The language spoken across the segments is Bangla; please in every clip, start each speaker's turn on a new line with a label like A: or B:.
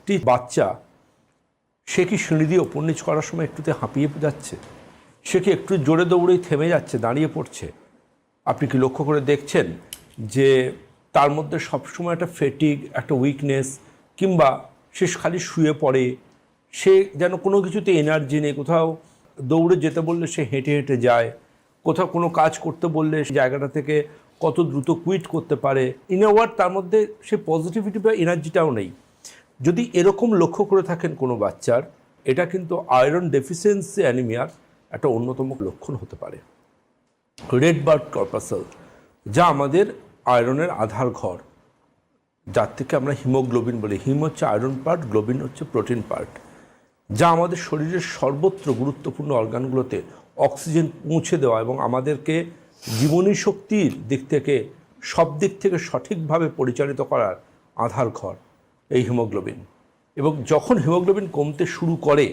A: একটি বাচ্চা সে কি সিঁড়ি দিয়ে ওপর নিচ করার সময় একটুতে হাঁপিয়ে যাচ্ছে? সে কি একটু জোরে দৌড়েই থেমে যাচ্ছে, দাঁড়িয়ে পড়ছে? আপনি কি লক্ষ্য করে দেখছেন যে তার মধ্যে সবসময় একটা ফেটিগ, একটা উইকনেস, কিংবা সে খালি শুয়ে পড়ে, সে যেন কোনো কিছুতে এনার্জি নেই, কোথাও দৌড়ে যেতে বললে সে হেঁটে হেঁটে যায়, কোথাও কোনো কাজ করতে বললে সে জায়গাটা থেকে কত দ্রুত কুইট করতে পারে, ইন এ ওয়ার্ড তার মধ্যে সে পজিটিভিটি বা এনার্জিটাও নেই। যদি এরকম লক্ষ্য করে থাকেন কোনো বাচ্চার, এটা কিন্তু আয়রন ডেফিসিয়েন্সি অ্যানিমিয়ার একটা অন্যতম লক্ষণ হতে পারে। রেড ব্লাড কর্পাসেল, যা আমাদের আয়রনের আধার ঘর, যার থেকে আমরা হিমোগ্লোবিন বলি। হিম হচ্ছে আয়রন পার্ট, গ্লোবিন হচ্ছে প্রোটিন পার্ট, যা আমাদের শরীরের সর্বত্র গুরুত্বপূর্ণ অর্গানগুলোতে অক্সিজেন পৌঁছে দেওয়া এবং আমাদেরকে জীবনী শক্তির দিক থেকে সব দিক থেকে সঠিকভাবে পরিচালিত করার আধার ঘর এই হিমোগ্লোবিন। এবং যখন হিমোগ্লোবিন কমতে শুরু করে,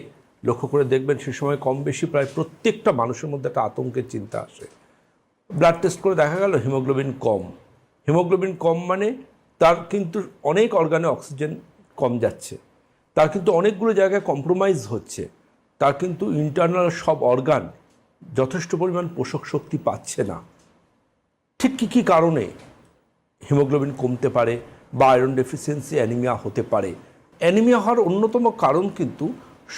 A: লক্ষ্য করে দেখবেন সে সময় কম বেশি প্রায় প্রত্যেকটা মানুষের মধ্যে একটা আতঙ্কের চিন্তা আসে। ব্লাড টেস্ট করে দেখা গেল হিমোগ্লোবিন কম। হিমোগ্লোবিন কম মানে তার কিন্তু অনেক অর্গানে অক্সিজেন কম যাচ্ছে, তার কিন্তু অনেকগুলো জায়গায় কম্প্রোমাইজ হচ্ছে, তার কিন্তু ইন্টারনাল সব অর্গান যথেষ্ট পরিমাণ পোষক শক্তি পাচ্ছে না। ঠিক কী কারণে হিমোগ্লোবিন কমতে পারে বা আয়রন ডেফিসিয়েন্সি অ্যানিমিয়া হতে পারে? অ্যানিমিয়া হওয়ার অন্যতম কারণ কিন্তু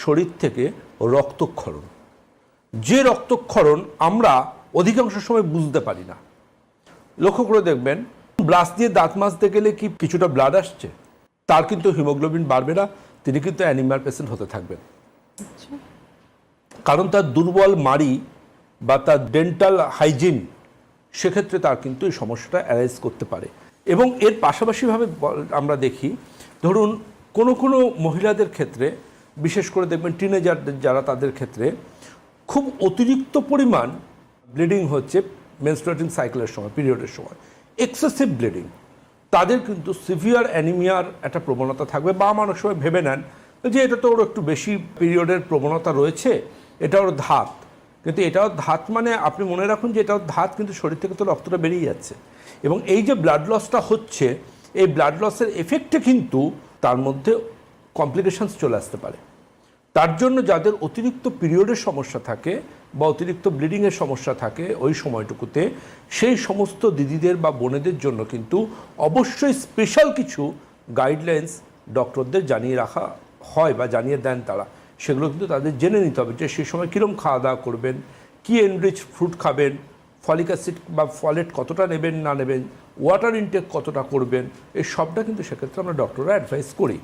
A: শরীর থেকে রক্তক্ষরণ। যে রক্তক্ষরণ আমরা অধিকাংশ সময় বুঝতে পারি না। লক্ষ্য করে দেখবেন, ব্রাশ দিয়ে দাঁত মাজতে গেলে কি কিছুটা ব্লাড আসছে, তার কিন্তু হিমোগ্লোবিন বাড়বে না, তিনি কিন্তু অ্যানিমিয়ার পেশেন্ট হতে থাকবেন। কারণ তার দুর্বল মাড়ি বা তার ডেন্টাল হাইজিন, সেক্ষেত্রে তার কিন্তু এই সমস্যাটা অ্যারাইজ করতে পারে। এবং এর পাশাপাশিভাবে আমরা দেখি, ধরুন কোনো কোনো মহিলাদের ক্ষেত্রে, বিশেষ করে দেখবেন টিনেজারদের যারা, তাদের ক্ষেত্রে খুব অতিরিক্ত পরিমাণ ব্লিডিং হচ্ছে মেনস্ট্রুয়েটিং সাইকেলের সময়, পিরিয়ডের সময়, এক্সেসিভ ব্লিডিং, তাদের কিন্তু সিভিয়ার অ্যানিমিয়ার একটা প্রবণতা থাকবে। বা অনেক সময় ভেবে নেন যে এটা তো ওর একটু বেশি পিরিয়ডের প্রবণতা রয়েছে, এটা ওর ধাত। কিন্তু এটাও ধাত মানে আপনি মনে রাখুন যে এটাও ধাত, কিন্তু শরীর থেকে তো রক্তটা বেরিয়ে যাচ্ছে। এবং এই যে ব্লাড লসটা হচ্ছে, এই ব্লাড লসের এফেক্টে কিন্তু তার মধ্যে কমপ্লিকেশনস চলে আসতে পারে। তার জন্য যাদের অতিরিক্ত পিরিয়ডের সমস্যা থাকে বা অতিরিক্ত ব্লিডিংয়ের সমস্যা থাকে ওই সময়টুকুতে, সেই সমস্ত দিদিদের বা বোনেদের জন্য কিন্তু অবশ্যই স্পেশাল কিছু গাইডলাইন্স ডক্টরদের জানিয়ে রাখা হয় বা জানিয়ে দেন তারা। সেগুলো কিন্তু তাদের জেনে নিতে হবে যে সেই সময় কীরকম খাওয়া দাওয়া করবেন, কী এনরিচ ফ্রুট খাবেন, ফলিক অ্যাসিড বা ফলেট কতটা নেবেন না নেবেন, ওয়াটার ইনটেক কতটা করবেন, এই সবটা কিন্তু সেক্ষেত্রে আমরা ডক্টররা অ্যাডভাইস করি।